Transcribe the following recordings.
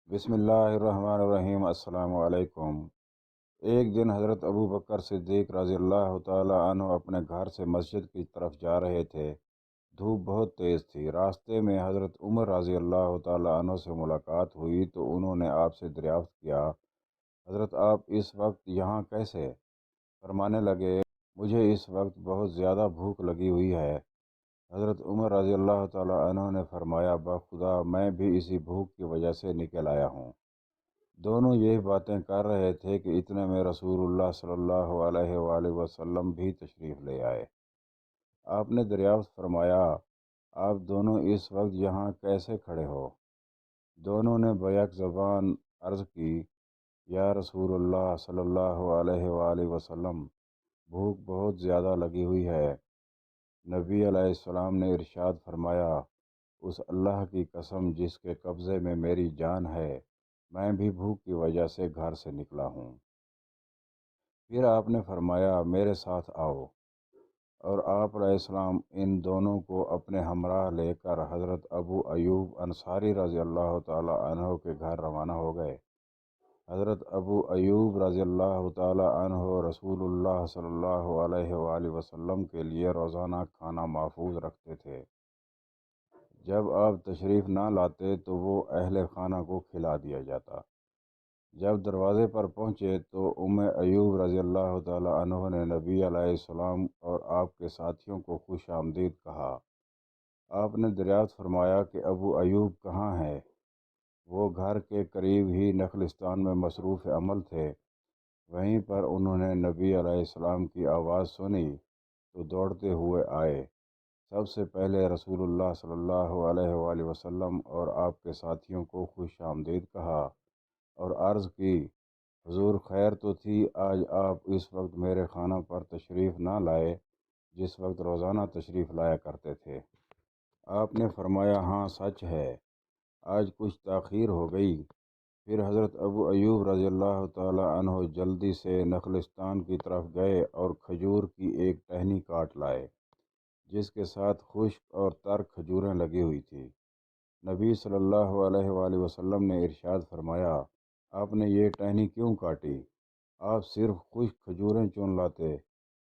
بسم اللہ الرحمن الرحیم۔ السلام علیکم۔ ایک دن حضرت ابو بکر صدیق رضی اللہ تعالی عنہ اپنے گھر سے مسجد کی طرف جا رہے تھے۔ دھوپ بہت تیز تھی۔ راستے میں حضرت عمر رضی اللہ تعالی عنہ سے ملاقات ہوئی تو انہوں نے آپ سے دریافت کیا، حضرت آپ اس وقت یہاں کیسے؟ فرمانے لگے، مجھے اس وقت بہت زیادہ بھوک لگی ہوئی ہے۔ حضرت عمر رضی اللہ تعالی عنہ نے فرمایا، بخدا میں بھی اسی بھوک کی وجہ سے نکل آیا ہوں۔ دونوں یہی باتیں کر رہے تھے کہ اتنے میں رسول اللہ صلی اللہ علیہ وآلہ وسلم بھی تشریف لے آئے۔ آپ نے دریافت فرمایا، آپ دونوں اس وقت یہاں کیسے کھڑے ہو؟ دونوں نے بیک زبان عرض کی، یا رسول اللہ صلی اللہ علیہ وآلہ وسلم، بھوک بہت زیادہ لگی ہوئی ہے۔ نبی علیہ السلام نے ارشاد فرمایا، اس اللہ کی قسم جس کے قبضے میں میری جان ہے، میں بھی بھوک کی وجہ سے گھر سے نکلا ہوں۔ پھر آپ نے فرمایا، میرے ساتھ آؤ، اور آپ علیہ السلام ان دونوں کو اپنے ہمراہ لے کر حضرت ابو ایوب انصاری رضی اللہ تعالی عنہ کے گھر روانہ ہو گئے۔ حضرت ابو ایوب رضی اللہ تعالی عنہ رسول اللہ صلی اللہ علیہ وآلہ وسلم کے لیے روزانہ کھانا محفوظ رکھتے تھے۔ جب آپ تشریف نہ لاتے تو وہ اہل خانہ کو کھلا دیا جاتا۔ جب دروازے پر پہنچے تو ام ایوب رضی اللہ تعالی عنہ نے نبی علیہ السلام اور آپ کے ساتھیوں کو خوش آمدید کہا۔ آپ نے دریافت فرمایا کہ ابو ایوب کہاں ہے؟ وہ گھر کے قریب ہی نخلستان میں مصروف عمل تھے۔ وہیں پر انہوں نے نبی علیہ السلام کی آواز سنی تو دوڑتے ہوئے آئے۔ سب سے پہلے رسول اللہ صلی اللہ علیہ وآلہ وسلم اور آپ کے ساتھیوں کو خوش آمدید کہا اور عرض کی، حضور خیر تو تھی، آج آپ اس وقت میرے خانہ پر تشریف نہ لائے جس وقت روزانہ تشریف لایا کرتے تھے۔ آپ نے فرمایا، ہاں سچ ہے، آج کچھ تاخیر ہو گئی۔ پھر حضرت ابو ایوب رضی اللہ تعالی عنہ جلدی سے نخلستان کی طرف گئے اور کھجور کی ایک ٹہنی کاٹ لائے جس کے ساتھ خشک اور تر کھجوریں لگی ہوئی تھی۔ نبی صلی اللہ علیہ وآلہ وسلم نے ارشاد فرمایا، آپ نے یہ ٹہنی کیوں کاٹی؟ آپ صرف خشک کھجوریں چن لاتے۔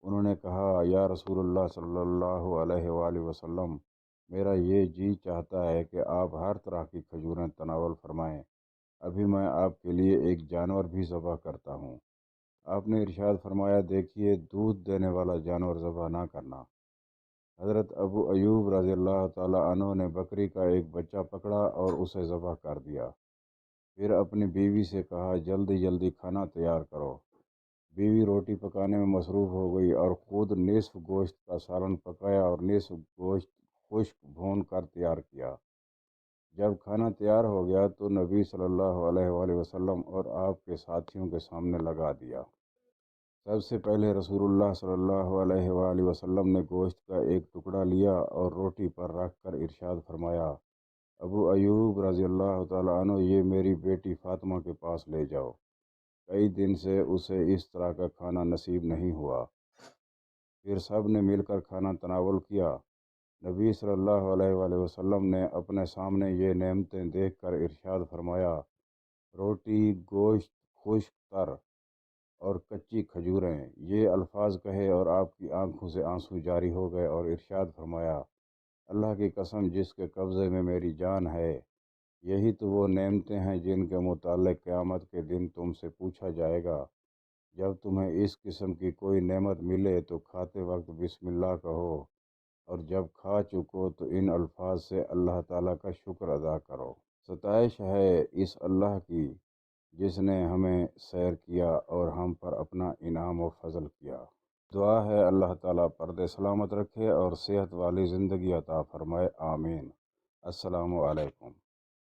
انہوں نے کہا، یا رسول اللہ صلی اللہ علیہ وآلہ وسلم، میرا یہ جی چاہتا ہے کہ آپ ہر طرح کی کھجوریں تناول فرمائیں، ابھی میں آپ کے لیے ایک جانور بھی ذبح کرتا ہوں۔ آپ نے ارشاد فرمایا، دیکھیے دودھ دینے والا جانور ذبح نہ کرنا۔ حضرت ابو ایوب رضی اللہ تعالی عنہ نے بکری کا ایک بچہ پکڑا اور اسے ذبح کر دیا۔ پھر اپنی بیوی سے کہا، جلدی جلدی کھانا تیار کرو۔ بیوی روٹی پکانے میں مصروف ہو گئی اور خود نصف گوشت کا سالن پکایا اور نصف گوشت خشک بھون کر تیار کیا۔ جب کھانا تیار ہو گیا تو نبی صلی اللہ علیہ وآلہ وسلم اور آپ کے ساتھیوں کے سامنے لگا دیا۔ سب سے پہلے رسول اللہ صلی اللہ علیہ وآلہ وسلم نے گوشت کا ایک ٹکڑا لیا اور روٹی پر رکھ کر ارشاد فرمایا، ابو ایوب رضی اللہ تعالی عنہ، یہ میری بیٹی فاطمہ کے پاس لے جاؤ، کئی دن سے اسے اس طرح کا کھانا نصیب نہیں ہوا۔ پھر سب نے مل کر کھانا تناول کیا۔ نبی صلی اللہ علیہ وآلہ وسلم نے اپنے سامنے یہ نعمتیں دیکھ کر ارشاد فرمایا، روٹی، گوشت، خشک تر اور کچی کھجوریں، یہ الفاظ کہے اور آپ کی آنکھوں سے آنسو جاری ہو گئے اور ارشاد فرمایا، اللہ کی قسم جس کے قبضے میں میری جان ہے، یہی تو وہ نعمتیں ہیں جن کے متعلق قیامت کے دن تم سے پوچھا جائے گا۔ جب تمہیں اس قسم کی کوئی نعمت ملے تو کھاتے وقت بسم اللہ کہو، اور جب کھا چکو تو ان الفاظ سے اللہ تعالیٰ کا شکر ادا کرو۔ ستائش ہے اس اللہ کی جس نے ہمیں سیر کیا اور ہم پر اپنا انعام و فضل کیا۔ دعا ہے اللہ تعالیٰ پردے سلامت رکھے اور صحت والی زندگی عطا فرمائے، آمین۔ السلام علیکم۔